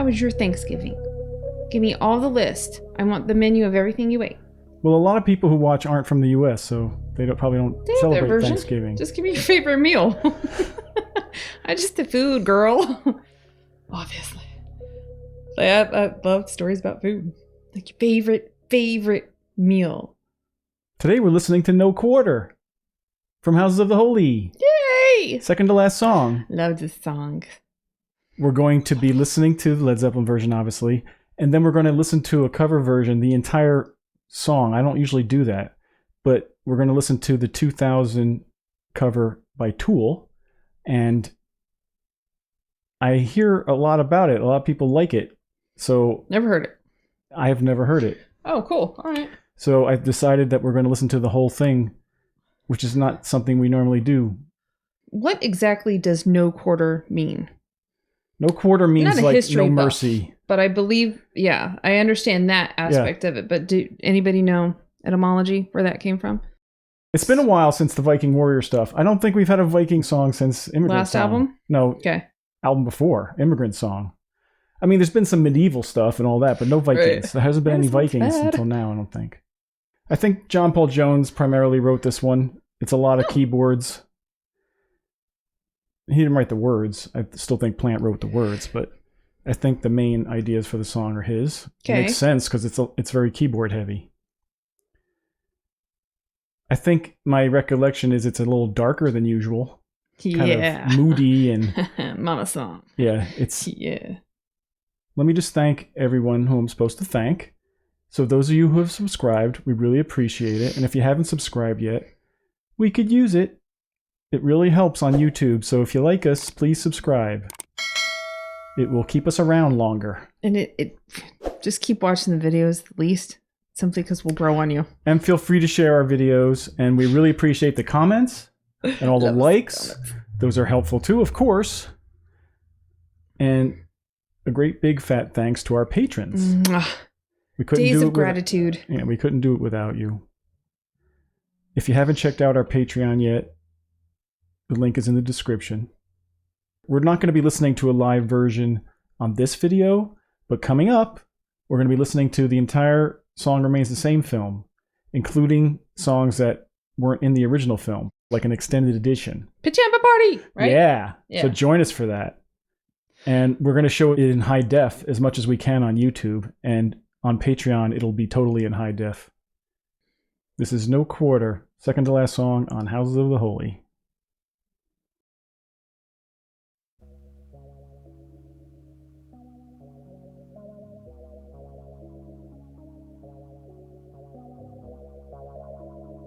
was your Thanksgiving? Give me all the list. I want the menu of everything you ate. Well, a lot of people who watch aren't from the U.S., so they probably don't celebrate Thanksgiving. Just give me your favorite meal. I just the food, girl. Obviously. I love stories about food. Like your favorite meal. Today we're listening to No Quarter from Houses of the Holy. Yay! Second to last song. Love this song. We're going to be listening to the Led Zeppelin version, obviously, and then we're going to listen to a cover version, the entire song. I don't usually do that, but we're going to listen to the 2000 cover by Tool, and I hear a lot about it. A lot of people like it. So never heard it. I have never heard it. Oh, cool. All right. So I decided that we're going to listen to the whole thing, which is not something we normally do. What exactly does no quarter mean? No quarter means like no mercy. Buff, but I believe, yeah, I understand that aspect of it. But do anybody know etymology where that came from? It's been a while since the Viking Warrior stuff. I don't think we've had a Viking song since Immigrant Last Song. album? No. Okay. Album before, Immigrant Song. I mean, there's been some medieval stuff and all that, but no Vikings. Right. There hasn't been any Vikings until now, I don't think. I think John Paul Jones primarily wrote this one. It's a lot of keyboards. He didn't write the words. I still think Plant wrote the words, but I think the main ideas for the song are his. Okay. It makes sense because it's very keyboard heavy. I think my recollection is it's a little darker than usual. Kind of moody and Mama song. Yeah, Let me just thank everyone who I'm supposed to thank. So those of you who have subscribed, we really appreciate it. And if you haven't subscribed yet, we could use it. It really helps on YouTube. So if you like us, please subscribe. It will keep us around longer. And it just keep watching the videos at least, simply because we'll grow on you. And feel free to share our videos. And we really appreciate the comments and all the likes. Those are helpful too, of course. And a great big fat thanks to our patrons. We couldn't Days do of gratitude. We couldn't do it without you. If you haven't checked out our Patreon yet, the link is in the description. We're not going to be listening to a live version on this video, but coming up, we're going to be listening to the entire Song Remains the Same film, including songs that weren't in the original film, like an extended edition. Pajama party, right? Yeah. So join us for that. And we're going to show it in high def as much as we can on YouTube, and on Patreon, it'll be totally in high def. This is No Quarter, second to last song on Houses of the Holy.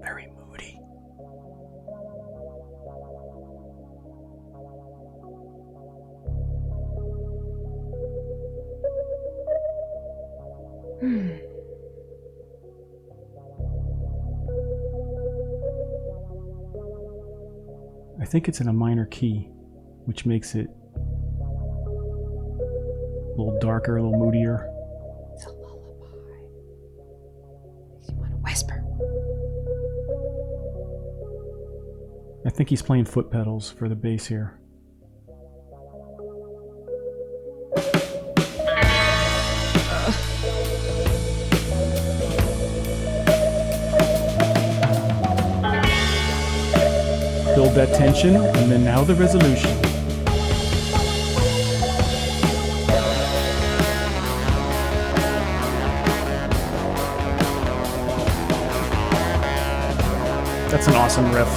Very moody. I think it's in a minor key, which makes it a little darker, a little moodier. It's a lullaby. You want to whisper. I think he's playing foot pedals for the bass here. Build that tension, and then now the resolution. That's an awesome riff.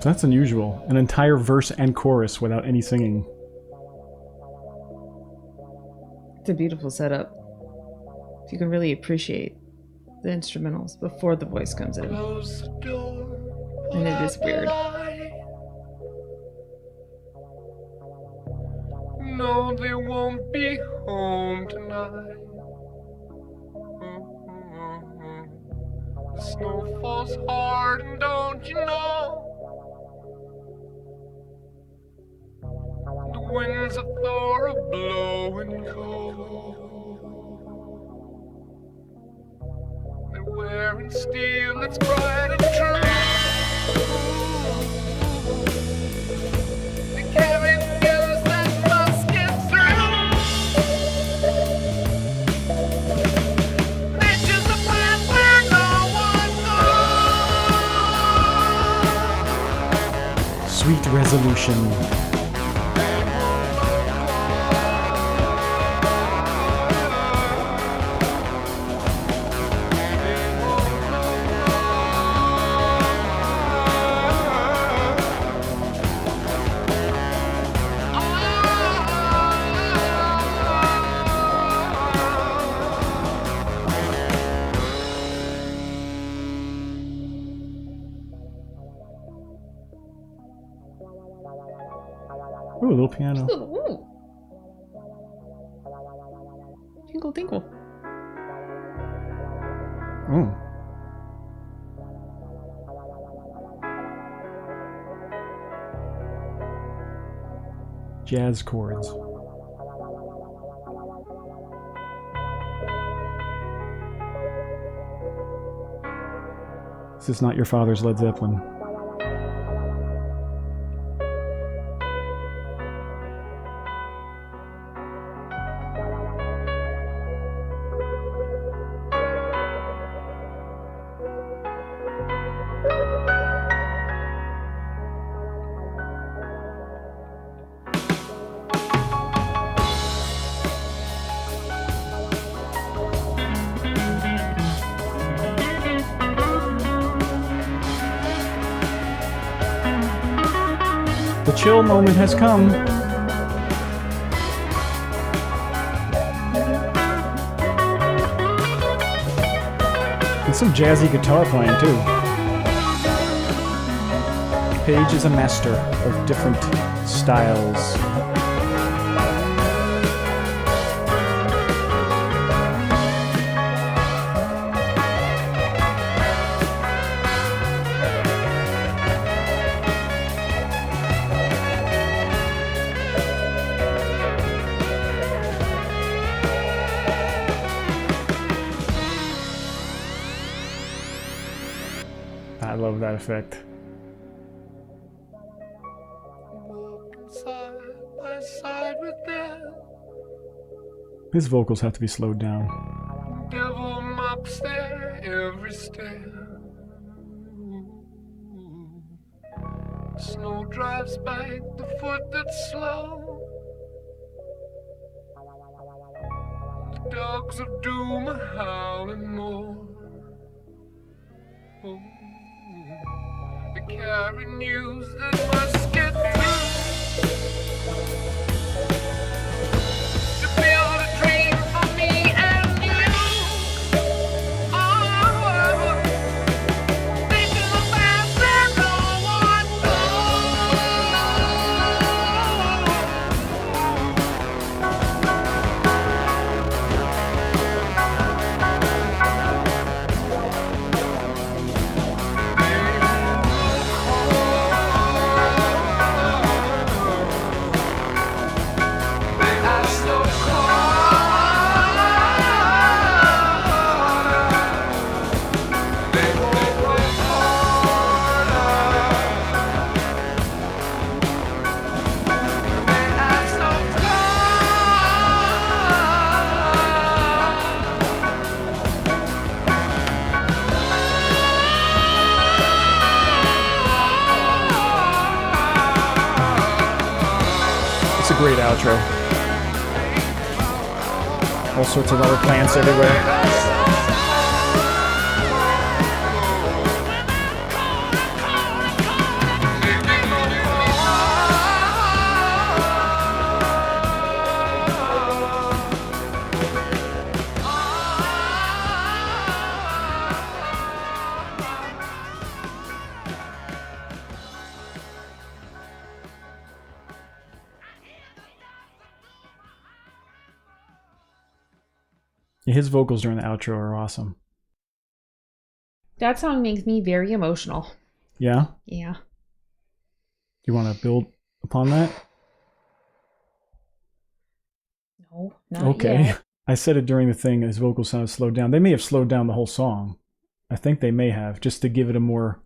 So that's unusual. An entire verse and chorus without any singing. It's a beautiful setup. If you can really appreciate the instrumentals before the voice comes in. And it is weird. No, they won't be home tonight. The snow falls hard, and don't you know? The winds of Thor are blowing cold. They're wearing steel that's bright and true. They carry news that must get through. They choose the path where no one goes. Sweet resolution. Ooh, a little piano. Ooh. Tinkle, tinkle. Oh. Jazz chords. This is not your father's Led Zeppelin. The chill moment has come. And some jazzy guitar playing too. Page is a master of different styles. I love that effect. Walking side by side with them. His vocals have to be slowed down. Devil mops their every step. Snow drives back the foot that's slow. The dogs of doom are howling more. Oh, they carry news that must get through. To build a dream for me and you. Oh, they do the best that no one It's a great outro. All sorts of other plants everywhere. His vocals during the outro are awesome. That song makes me very emotional. Yeah? Yeah. You want to build upon that? No, not Okay. yet. I said it during the thing, his vocals sounded slowed down. They may have slowed down the whole song. I think they may have, just to give it a more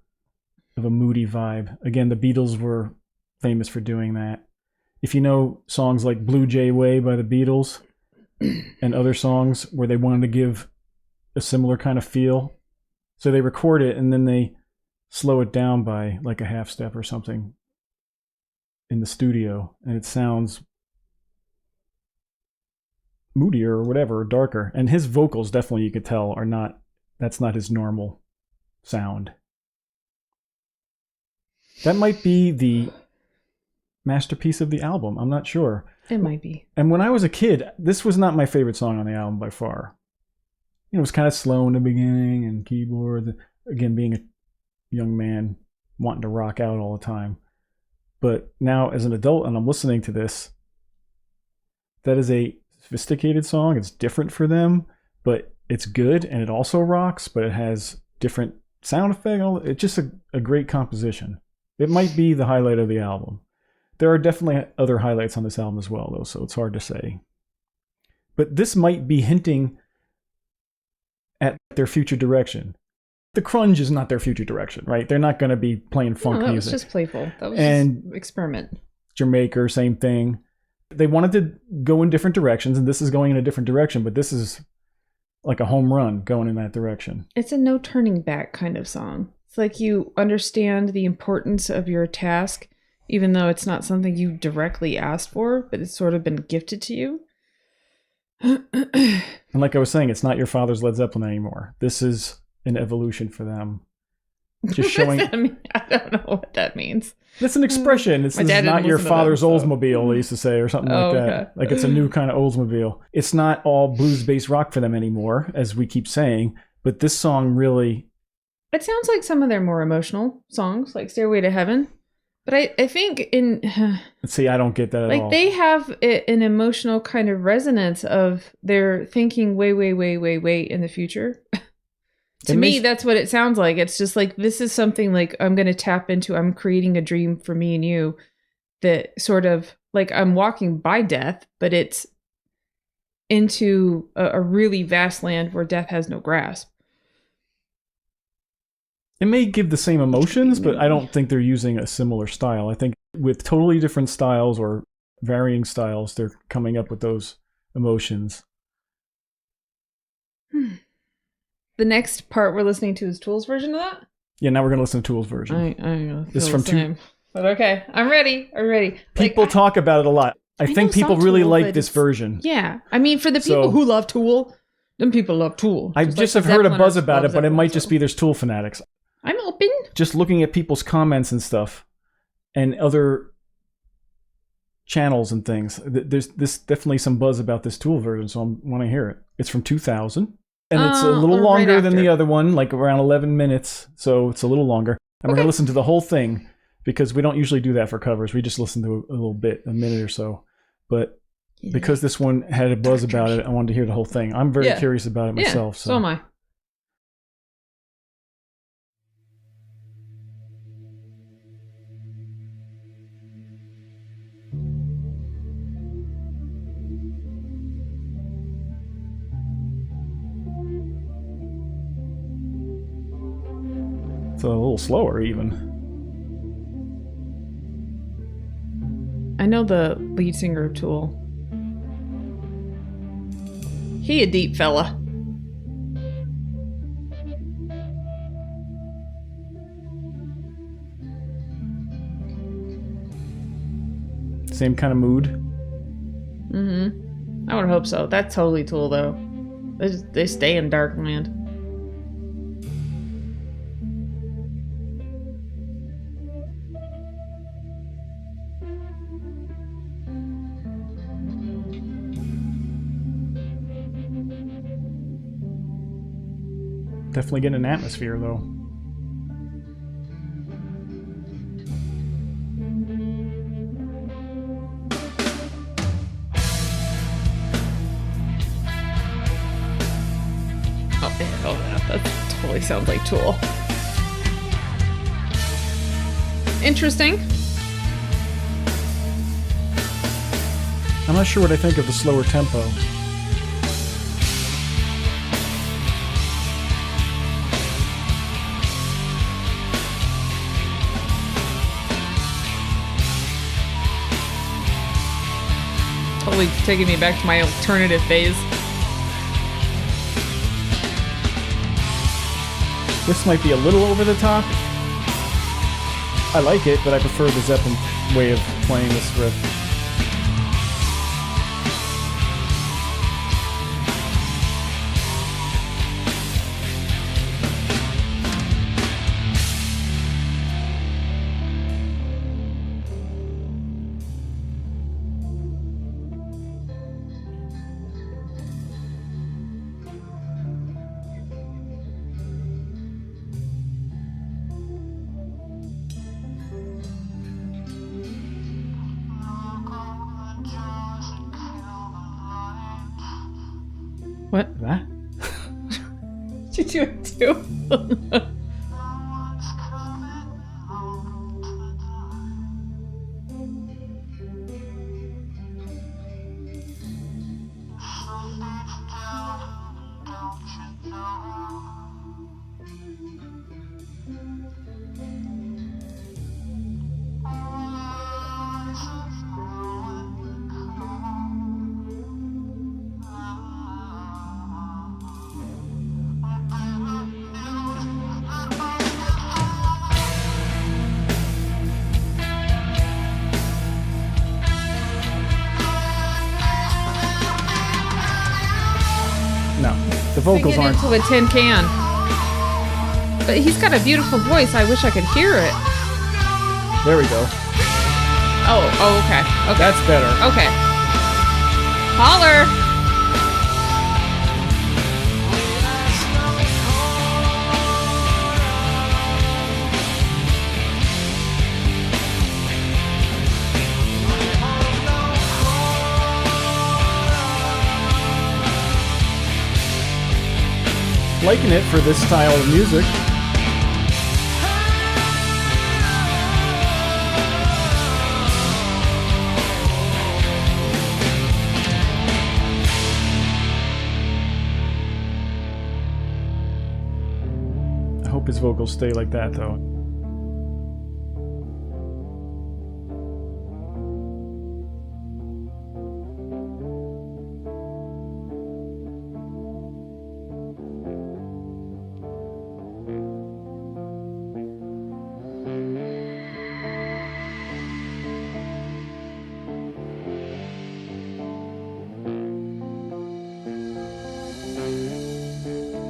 of a moody vibe. Again, the Beatles were famous for doing that. If you know songs like Blue Jay Way by the Beatles and other songs where they wanted to give a similar kind of feel, so they record it and then they slow it down by like a half step or something in the studio, and it sounds moodier or whatever, or darker. And his vocals definitely, you could tell, are not, that's not his normal sound. That might be the masterpiece of the album. I'm not sure. It might be. And when I was a kid, this was not my favorite song on the album by far. You know, it was kind of slow in the beginning and keyboard. Again, being a young man wanting to rock out all the time. But now as an adult and I'm listening to this, that is a sophisticated song. It's different for them, but it's good, and it also rocks, but it has different sound effect. It's just a great composition. It might be the highlight of the album. There are definitely other highlights on this album as well, though, so it's hard to say. But this might be hinting at their future direction. The grunge is not their future direction, right? They're not going to be playing funk that music. was just playful. That was And just experiment. Jamaica, same thing. They wanted to go in different directions, and this is going in a different direction, but this is like a home run going in that direction. It's a no turning back kind of song. It's like you understand the importance of your task, even though it's not something you directly asked for, but it's sort of been gifted to you. And like I was saying, it's not your father's Led Zeppelin anymore. This is an evolution for them. Just showing. What does that mean? I don't know what that means. That's an expression. This My is dad didn't not your listen to father's them, so. Oldsmobile, they used to say, or something like that. Okay. Like it's a new kind of Oldsmobile. It's not all blues-based rock for them anymore, as we keep saying, but this song really... It sounds like some of their more emotional songs, like Stairway to Heaven. But I think in... See, I don't get that at all. Like, they have an emotional kind of of their thinking way in the future. To me, that's what it sounds like. It's just like, this is something like I'm going to tap into. I'm creating a dream for me and you that sort of like I'm walking by death, but it's into a really vast land where death has no grasp. It may give the same emotions, but I don't think they're using a similar style. I think with totally different styles or varying styles, they're coming up with those emotions. The next part we're listening to is Tool's version of that? Yeah, now we're going to listen to Tool's version. I This is feel from the same. But okay, I'm ready. People talk about it a lot. I think know people some really Tool, like but this version. Yeah. I mean, for the people who love Tool, them people love Tool. I just have heard a buzz about it, but it might just be there's Tool fanatics. I'm open. Just looking at people's comments and stuff and other channels and things, there's definitely some buzz about this Tool version, so I want to hear it. It's from 2000. And it's a little longer than the other one, like around 11 minutes. So it's a little longer. And we're going to listen to the whole thing because we don't usually do that for covers. We just listen to a little bit, a minute or so. But because this one had a buzz about it, I wanted to hear the whole thing. I'm very curious about it myself. So am I. It's a little slower even. I know the lead singer of Tool. He a deep fella. Same kind of mood. Mm-hmm. I would hope so. That's totally Tool, though. They stay in Darkland. Definitely getting an atmosphere, though. Oh, yeah, that's Totally sounds like Tool. Interesting. I'm not sure what I think of the slower tempo. Totally taking me back to my alternative phase. This might be a little over the top. I like it, but I prefer the Zeppelin way of playing this riff. What? That? Did you do it too? No, the vocals Sing it aren't. into a tin can. But he's got a beautiful voice. I wish I could hear it. There we go. Oh, okay. Okay. That's better. Okay. Holler! Liking it for this style of music. I hope his vocals stay like that, though.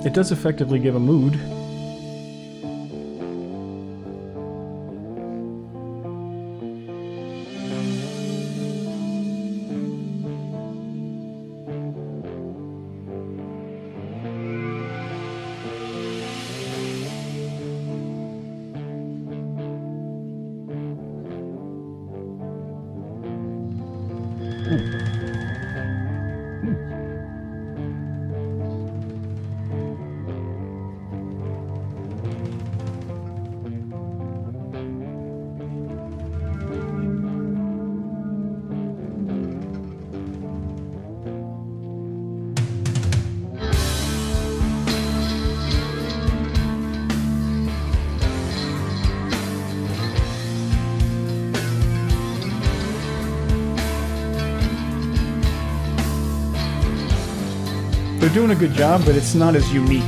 It does effectively give a mood. They're doing a good job, but it's not as unique.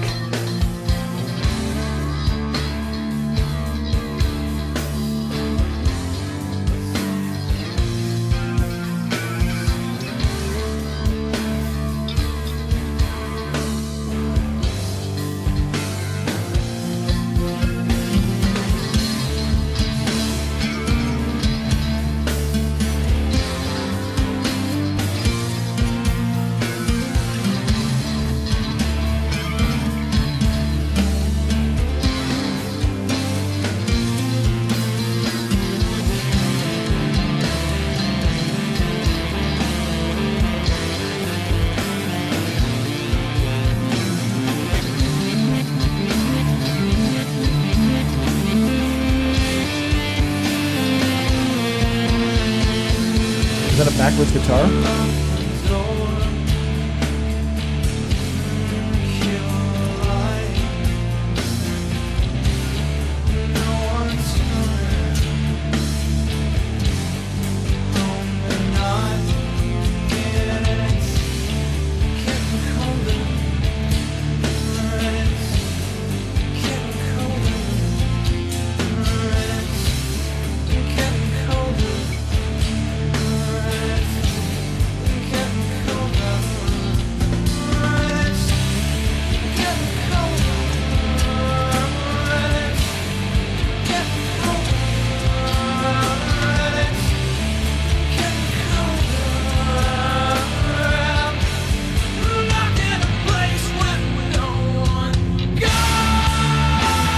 backwards guitar.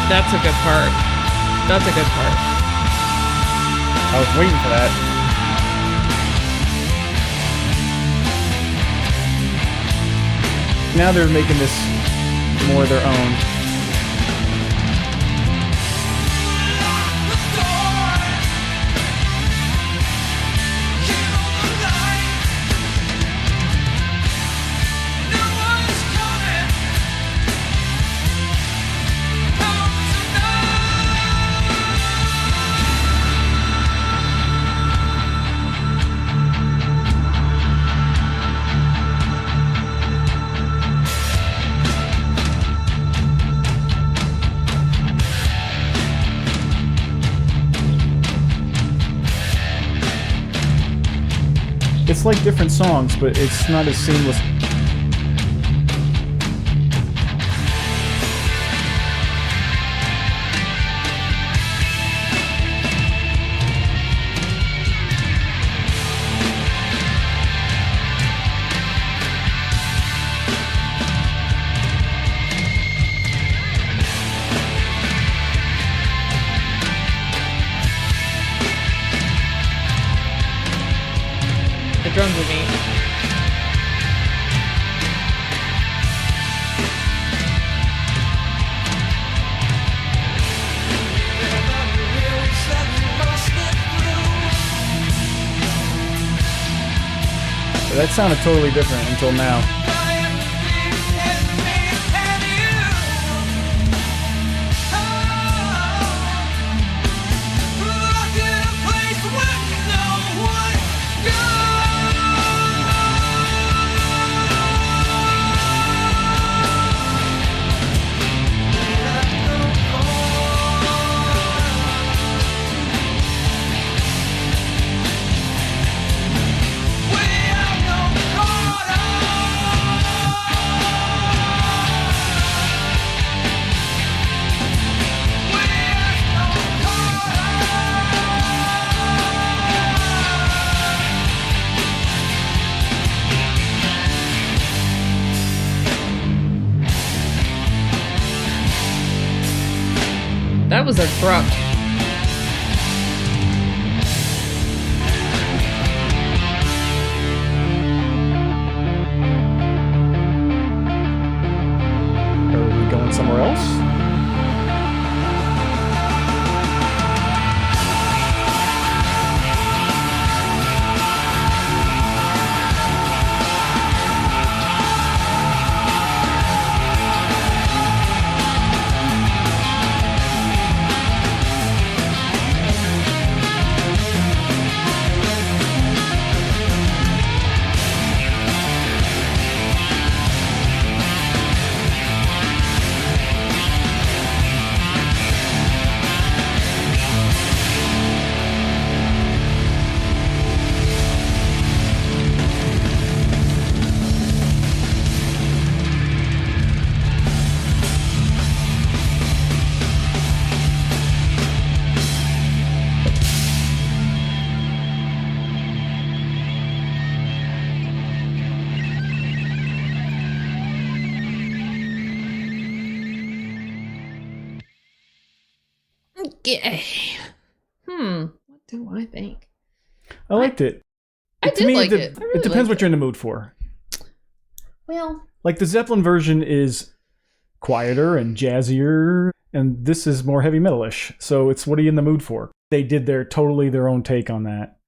That's a good part. That's a good part. I was waiting for that. Now they're making this more their own. It's like different songs, but it's not as seamless. The drums are neat. That sounded totally different until now. That was abrupt. Are we going somewhere else? Okay. What do I think? I liked it. I To did me, like it. I really it depends liked what you're in the mood for. Well, Like the Zeppelin version is quieter and jazzier, and this is more heavy metalish. So it's what are you in the mood for? They did totally their own take on that.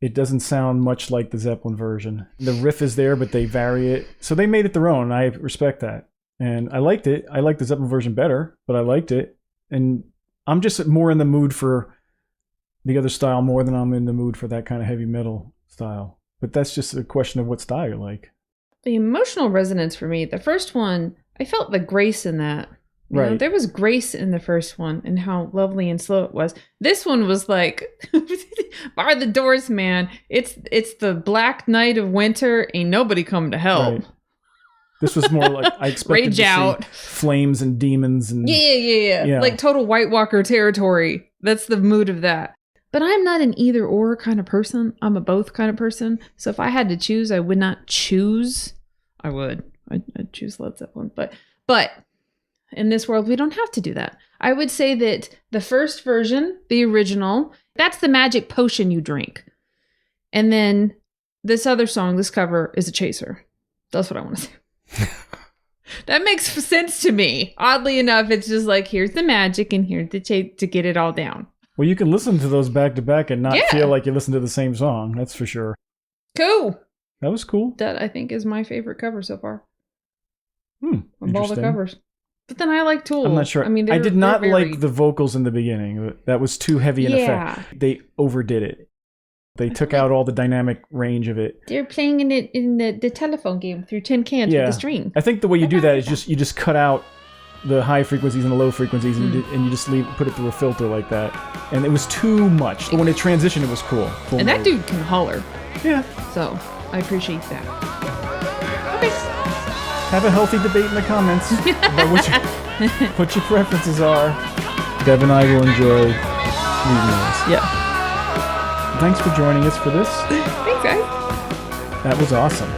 it doesn't sound much like the Zeppelin version. The riff is there, but they vary it. So they made it their own. I respect that. And I liked it. I liked the Zeppelin version better, but I liked it. And I'm just more in the mood for the other style more than I'm in the mood for that kind of heavy metal style. But that's just a question of what style you like. The emotional resonance for me, the first one, I felt the grace in that. You know, Right. there was grace in the first one and how lovely and slow it was. This one was like, bar the doors, man. It's the black night of winter. Ain't nobody come to help. Right. This was more like I expected Rage to out. see flames and demons and Yeah. Like total White Walker territory. That's the mood of that. But I'm not an either or kind of person. I'm a both kind of person. So if I had to choose, I would not choose. I would. I'd choose Led Zeppelin. But in this world, we don't have to do that. I would say that the first version, the original, that's the magic potion you drink. And then this other song, this cover, is a chaser. That's what I want to say. That makes sense to me. Oddly enough, it's just like, here's the magic and here's the to get it all down. Well, you can listen to those back to back and not Yeah. feel like you listen to the same song. That's for sure. Cool. That was cool. That I think is my favorite cover so far of all the Interesting. covers. But then I like Tool. I'm not sure. I mean, I did not they're like very- the vocals in the beginning. That was too heavy in Yeah. effect. They overdid it. They took out all the dynamic range of it. They're playing in the telephone game through tin cans with the string. I think the way you do that is you just cut out the high frequencies and the low frequencies and you just put it through a filter like that. And it was too much. But when it transitioned, it was cool. Full And that mode. dude can holler. Yeah. So I appreciate that. Okay. Have a healthy debate in the comments about what your preferences are. Deb and I will enjoy reading this. Yeah. Thanks for joining us for this. Thanks, guys. That was awesome.